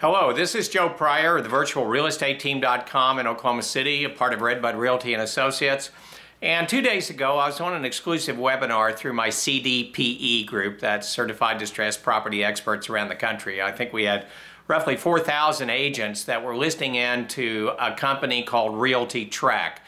Hello, this is Joe Pryor of the virtualrealestateteam.com in Oklahoma City, a part of Redbud Realty and Associates. And 2 days ago, I was on an exclusive webinar through my CDPE group, that's Certified Distressed Property Experts around the country. I think we had roughly 4,000 agents that were listening in to a company called Realty Track.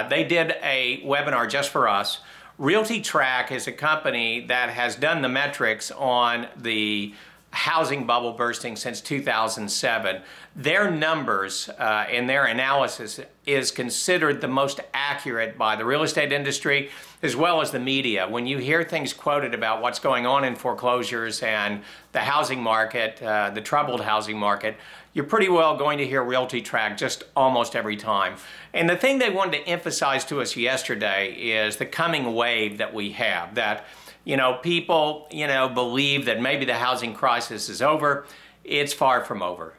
They did a webinar just for us. Realty Track is a company that has done the metrics on the housing bubble bursting since 2007. Their numbers and their analysis is considered the most accurate by the real estate industry as well as the media. When you hear things quoted about what's going on in foreclosures and the housing market, the troubled housing market, you're pretty well going to hear Realty Track just almost every time. And the thing they wanted to emphasize to us yesterday is the coming wave that we have, that people, believe that maybe the housing crisis is over. It's far from over.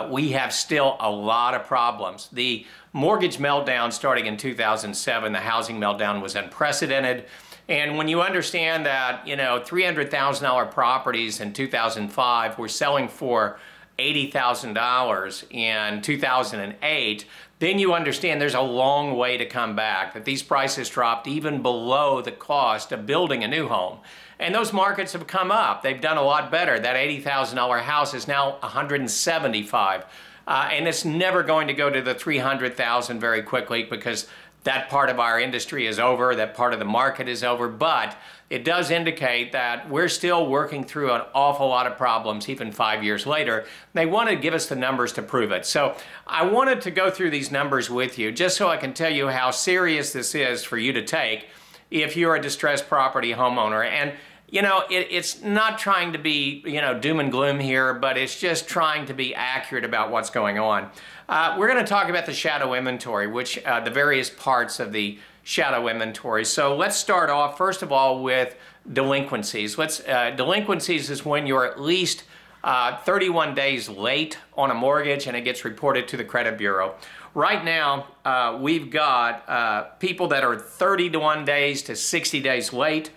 We have still a lot of problems. The mortgage meltdown starting in 2007, the housing meltdown was unprecedented. And when you understand that, $300,000 properties in 2005 were selling for $80,000 in 2008, then you understand there's a long way to come back, that these prices dropped even below the cost of building a new home. And those markets have come up. They've done a lot better. That $80,000 house is now $175,000. And it's never going to go to the $300,000 very quickly because that part of our industry is over, that part of the market is over, but it does indicate that we're still working through an awful lot of problems even 5 years later. They want to give us the numbers to prove it. So I wanted to go through these numbers with you just so I can tell you how serious this is for you to take if you're a distressed property homeowner. And it's not trying to be, doom and gloom here, but it's just trying to be accurate about what's going on. We're going to talk about the shadow inventory, which the various parts of the shadow inventory. So let's start off, first of all, with delinquencies. Delinquencies is when you're at least 31 days late on a mortgage and it gets reported to the credit bureau. Right now, we've got people that are 31 days to 60 days late.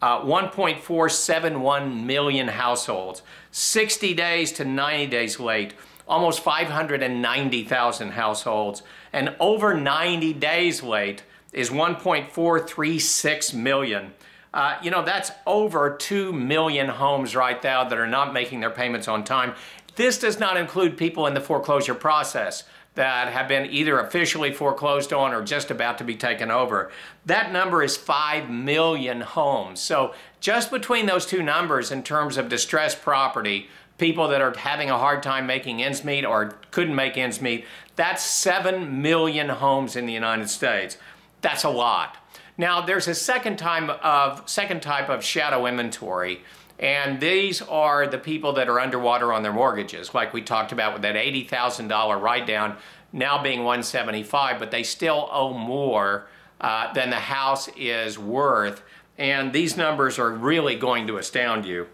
1.471 million households, 60 days to 90 days late, almost 590,000 households, and over 90 days late is 1.436 million. That's over 2 million homes right now that are not making their payments on time. This does not include people in the foreclosure process that have been either officially foreclosed on or just about to be taken over. That number is 5 million homes. So just between those two numbers in terms of distressed property, people that are having a hard time making ends meet or couldn't make ends meet, that's 7 million homes in the United States. That's a lot. Now there's a second type of shadow inventory, and these are the people that are underwater on their mortgages, like we talked about with that $80,000 write-down now being $175,000, but they still owe more than the house is worth, and these numbers are really going to astound you.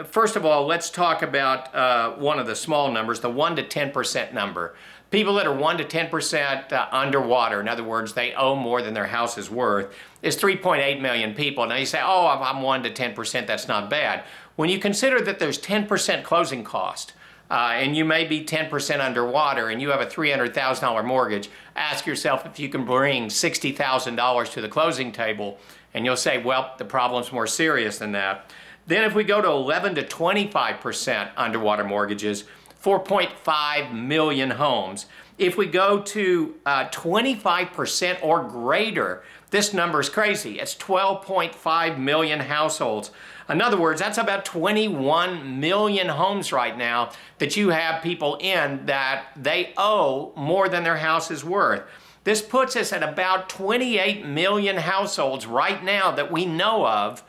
First of all, let's talk about one of the small numbers, the 1 to 10% number. People that are 1 to 10% underwater, in other words, they owe more than their house is worth, is 3.8 million people. Now you say, oh, I'm 1 to 10%, that's not bad. When you consider that there's 10% closing cost, and you may be 10% underwater and you have a $300,000 mortgage, ask yourself if you can bring $60,000 to the closing table, and you'll say, well, the problem's more serious than that. Then if we go to 11 to 25% underwater mortgages, 4.5 million homes. If we go to 25% or greater, this number is crazy. It's 12.5 million households. In other words, that's about 21 million homes right now that you have people in that they owe more than their house is worth. This puts us at about 28 million households right now that we know of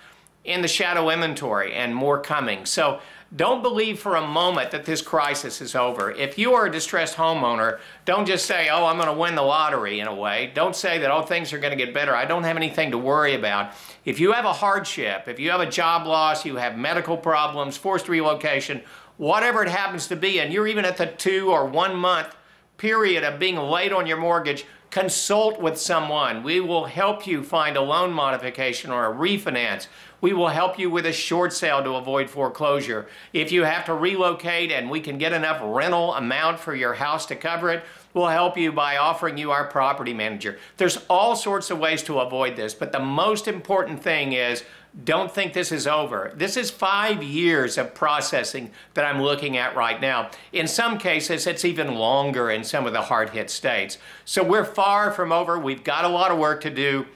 in the shadow inventory, and more coming. So don't believe for a moment that this crisis is over. If you are a distressed homeowner, don't just say, oh, I'm going to win the lottery in a way. Don't say that, oh, things are going to get better. I don't have anything to worry about. If you have a hardship, if you have a job loss, you have medical problems, forced relocation, whatever it happens to be, and you're even at the 2 or 1 month period of being late on your mortgage, consult with someone. We will help you find a loan modification or a refinance. We will help you with a short sale to avoid foreclosure. If you have to relocate and we can get enough rental amount for your house to cover it, we'll help you by offering you our property manager. There's all sorts of ways to avoid this, but the most important thing is don't think this is over. This is 5 years of processing that I'm looking at right now. In some cases, it's even longer in some of the hard-hit states. So we're far from over. We've got a lot of work to do.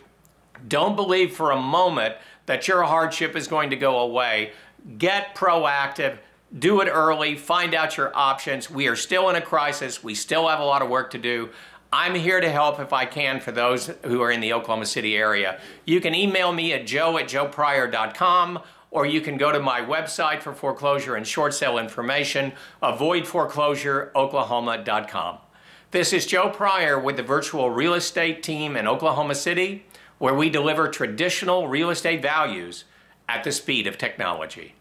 Don't believe for a moment that your hardship is going to go away. Get proactive. Do it early. Find out your options. We are still in a crisis. We still have a lot of work to do. I'm here to help if I can for those who are in the Oklahoma City area. You can email me at joe@joepryor.com, or you can go to my website for foreclosure and short sale information, avoidforeclosureoklahoma.com. This is Joe Pryor with the virtual real estate team in Oklahoma City, where we deliver traditional real estate values at the speed of technology.